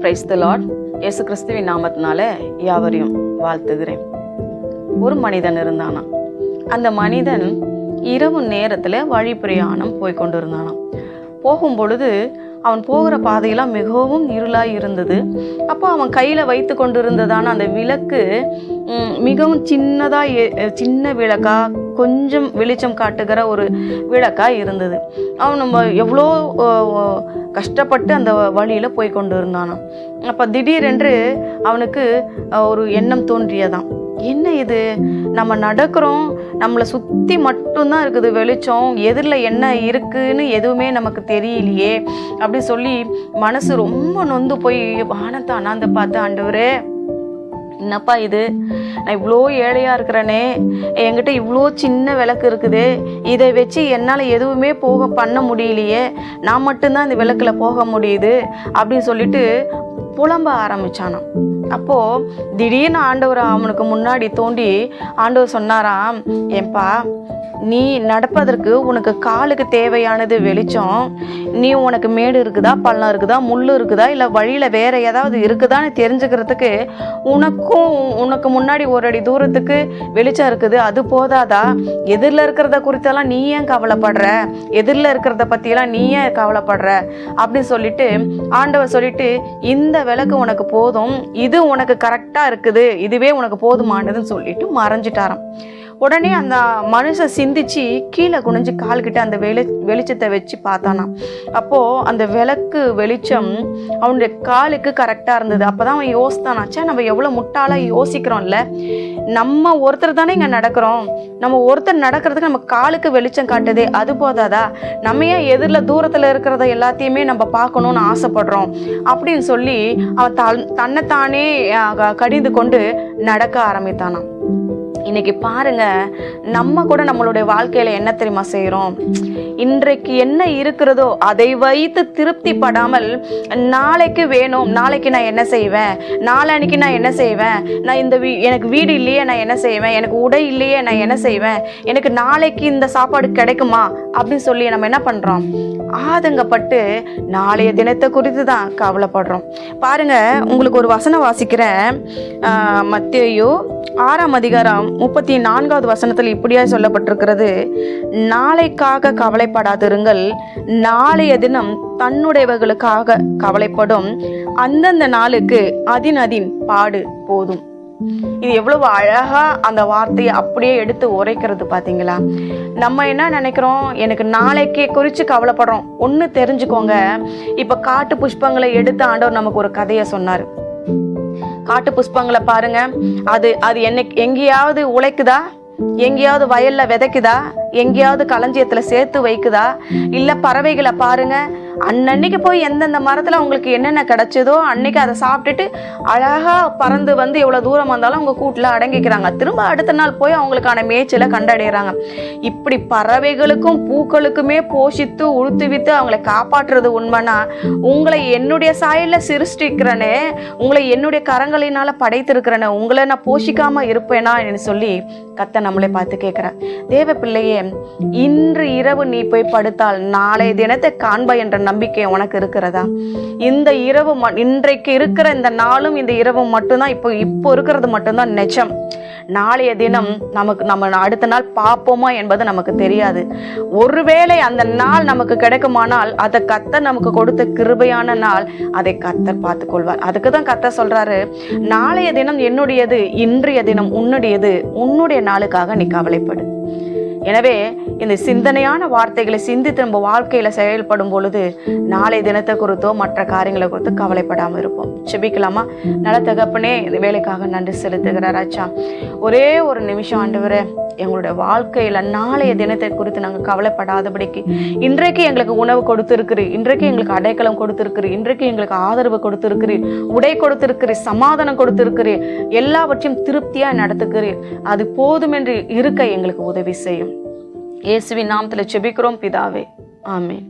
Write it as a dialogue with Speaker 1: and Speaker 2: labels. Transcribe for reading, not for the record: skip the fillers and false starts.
Speaker 1: Praise the Lord. இயேசு கிறிஸ்துவின் நாமத்தினால யாவரையும் வாழ்த்துகிறேன். ஒரு மனிதன் இருந்தானா. அந்த மனிதன் இரவு நேரத்தில் வழி பிரயாணம் போய் கொண்டு இருந்தானாம். போகும் பொழுது அவன் போகிற பாதையெல்லாம் மிகவும் இருளாய் இருந்தது. அப்போ அவன் கையில் வைத்து கொண்டு இருந்ததான அந்த விளக்கு மிகவும் சின்ன விளக்கா, கொஞ்சம் வெளிச்சம் காட்டுகிற ஒரு விளக்கா இருந்தது. அவன் நம்ம எவ்வளோ கஷ்டப்பட்டு அந்த வழியில் போய் கொண்டு இருந்தானாம். அப்போ திடீரென்று அவனுக்கு ஒரு எண்ணம் தோன்றியதாம். என்ன இது, நம்ம நடக்கிறோம், நம்மளை சுற்றி மட்டும்தான் இருக்குது வெளிச்சம், எதிரில் என்ன இருக்குன்னு எதுவுமே நமக்கு தெரியலையே அப்படி சொல்லி மனசு ரொம்ப நொந்து போய் வானத்தை அண்ணாந்து பார்த்து, ஆண்டவரே என்னப்பா இது, நான் இவ்வளோ ஏழையாக இருக்கிறேனே, என்கிட்ட இவ்வளோ சின்ன விளக்கு இருக்குது, இதை வச்சு என்னால் எதுவுமே பண்ண முடியலையே, நான் மட்டும்தான் இந்த விளக்கில் போக முடியுது அப்படின்னு சொல்லிட்டு புலம்ப ஆரம்பிச்சானாம். அப்போது திடீர்னு ஆண்டவர் அவனுக்கு முன்னாடி தோண்டி ஆண்டவர் சொன்னாராம், ஏன்பா நீ நடப்பதற்கு உனக்கு காலுக்கு தேவையானது வெளிச்சம், நீ உனக்கு மேடு இருக்குதா, பள்ளம் இருக்குதா, முள் இருக்குதா, இல்லை வழியில் வேற ஏதாவது இருக்குதான்னு தெரிஞ்சுக்கிறதுக்கு உனக்கு முன்னாடி ஒரு அடி தூரத்துக்கு வெளிச்சம் இருக்குது, அது போதாதா? எதிரில் இருக்கிறத குறித்தெல்லாம் நீ ஏன் கவலைப்படுற, எதிரில் இருக்கிறத பற்றியெல்லாம் நீ ஏன் கவலைப்படுற அப்படின்னு சொல்லிட்டு ஆண்டவர் சொல்லிட்டு, இந்த விளக்கு உனக்கு போதும், இது உனக்கு கரெக்டாக இருக்குது, இதுவே உனக்கு போதுமானதுன்னு சொல்லிட்டு மறைஞ்சிட்டாராம். உடனே அந்த மனுஷன் சிந்திச்சு கீழே குனிஞ்சு கால்கிட்ட அந்த வெளிச்சத்தை வச்சு பார்த்தானா. அப்போது அந்த விளக்கு வெளிச்சம் அவனுடைய காலுக்கு கரெக்டாக இருந்தது. அப்போ தான் அவன் யோசித்தானாச்சா, நம்ம எவ்வளோ முட்டாளாக யோசிக்கிறோம்ல, நம்ம ஒருத்தர் தானே இங்கே நடக்கிறோம், நம்ம ஒருத்தர் நடக்கிறதுக்கு நம்ம காலுக்கு வெளிச்சம் காட்டுதே, அது போதாதா? நம்ம ஏன் எதிரில் தூரத்தில் இருக்கிறத எல்லாத்தையுமே நம்ம பார்க்கணுன்னு ஆசைப்படுறோம் அப்படின்னு சொல்லி அவன் தன்னைத்தானே கடிந்து கொண்டு நடக்க ஆரம்பித்தானான். இன்னைக்கு பாருங்க, நம்ம கூட நம்மளுடைய வாழ்க்கையில என்ன தெரியுமா செய்யறோம்? இன்றைக்கு என்ன இருக்கிறதோ அதை வைத்து திருப்தி படாமல், நாளைக்கு வேணும், நாளைக்கு நான் என்ன செய்வேன், நாளைக்கு நான் என்ன செய்வேன், நான் எனக்கு வீடு இல்லையே நான் என்ன செய்வேன், எனக்கு உடை இல்லையே நான் என்ன செய்வேன், எனக்கு நாளைக்கு இந்த சாப்பாடு கிடைக்குமா அப்படின்னு சொல்லி நம்ம என்ன பண்றோம்? ஆதங்கப்பட்டு நாளைய தினத்தை குறித்து தான் கவலைப்படுறோம். பாருங்க, உங்களுக்கு ஒரு வசனம் வாசிக்கிறேன். மத்தேயு 6ஆம் அதிகாரம் 34வது வசனத்தில் இப்படியா சொல்லப்பட்டிருக்கிறது, நாளைக்காக கவலைப்படாதிருங்கள், நாளைய தினம் தன்னுடையவர்களுக்காக கவலைப்படும், அந்தந்த நாளுக்கு அதின் பாடு போதும். இது எவ்வளவு அழகா அந்த வார்த்தையை அப்படியே எடுத்து உரைக்கிறது பார்த்தீங்களா? நம்ம என்ன நினைக்கிறோம், எனக்கு நாளைக்கு குறித்து கவலைப்படுறோம். ஒன்று தெரிஞ்சுக்கோங்க, இப்போ காட்டு புஷ்பங்களை எடுத்து ஆண்டவர் நமக்கு ஒரு கதையை சொன்னார். காட்டு புஷ்பங்களை பாருங்க, அது எங்கேயாவது உழைக்குதா, எங்கேயாவது வயல்ல விதைக்குதா, எங்கேயாவது களஞ்சியத்துல சேர்த்து வைக்குதா? இல்ல பறவைகளை பாருங்க, அன்னன்னைக்கு போய் எந்தெந்த மரத்துல அவங்களுக்கு என்னென்ன கிடைச்சதோ அன்னைக்கு அதை சாப்பிட்டுட்டு அழகா பறந்து வந்து எவ்வளவு தூரம் வந்தாலும் அவங்க கூட்டுல அடங்கிக்கிறாங்க. திரும்ப அடுத்த நாள் போய் அவங்களுக்கான மேய்ச்சலை கண்டடைகிறாங்க. இப்படி பறவைகளுக்கும் பூக்களுக்குமே போஷித்து உழுத்துவித்து அவங்களை காப்பாற்றுறது உண்மைனா, உங்களை என்னுடைய சாயல்ல சிருஷ்டிக்கிறனே, உங்களை என்னுடைய கரங்களினால படைத்திருக்கிறனே, உங்களை நான் போஷிக்காம இருப்பேனா என்று சொல்லி கர்த்தர் நம்மளை பார்த்து கேட்கிறேன். தேவ பிள்ளையே, இன்று இரவு நீ போய் படுத்தால் நாளைய தினத்தை காண்பா என்ற நம்பிக்கை உனக்கு இருக்கிறதா? இந்த இரவு, இன்றைக்கு இருக்கிற இந்த நாளும் இந்த இரவும் மட்டும்தான், இப்போ இருக்கிறது மட்டும்தான் நிஜம். நாளைய தினம் நம்ம அடுத்த நாள் பார்ப்போமா என்பது நமக்கு தெரியாது. ஒருவேளை அந்த நாள் நமக்கு கிடைக்குமானால் அதை கர்த்தர் நமக்கு கொடுத்த கிருபையான நாள், அதை கர்த்தர் பார்த்து கொள்வார். அதுக்கு தான் கர்த்தர் சொல்றாரு, நாளைய தினம் என்னுடையது, இன்றைய தினம் உன்னுடையது, உன்னுடைய நாளுக்காக நீ கவலைப்படு. எனவே இந்த சிந்தனையான வார்த்தைகளை சிந்தித்து நம்ம வாழ்க்கையில செயல்படும் பொழுது நாளை தினத்தை குறித்தோ மற்ற காரியங்களை குறித்து கவலைப்படாமல் இருப்போம். செபிக்கலாமா? நல்ல தகப்பனே, இந்த வேலைக்காக நன்றி செலுத்துகிறார். ஆச்சா, ஒரே ஒரு நிமிஷம் ஆண்டவரே, எங்களுடைய வாழ்க்கையில நாளைய தினத்தை குறித்து நாங்கள் கவலைப்படாதபடிக்கு இன்றைக்கு எங்களுக்கு உணவு கொடுத்திருக்கிறீர், இன்றைக்கு எங்களுக்கு அடைக்கலம் கொடுத்திருக்கிறீர், இன்றைக்கு எங்களுக்கு ஆதரவு கொடுத்திருக்கிறீர், உடை கொடுத்திருக்கிறீர், சமாதானம் கொடுத்திருக்கிறீர், எல்லாவற்றையும் திருப்தியா நடத்துகிறீர். அது போதுமென்று இருக்க எங்களுக்கு உதவி செய்யும். இயேசுவின் நாமத்தில் ஜெபிக்கிறோம் பிதாவே, ஆமென்.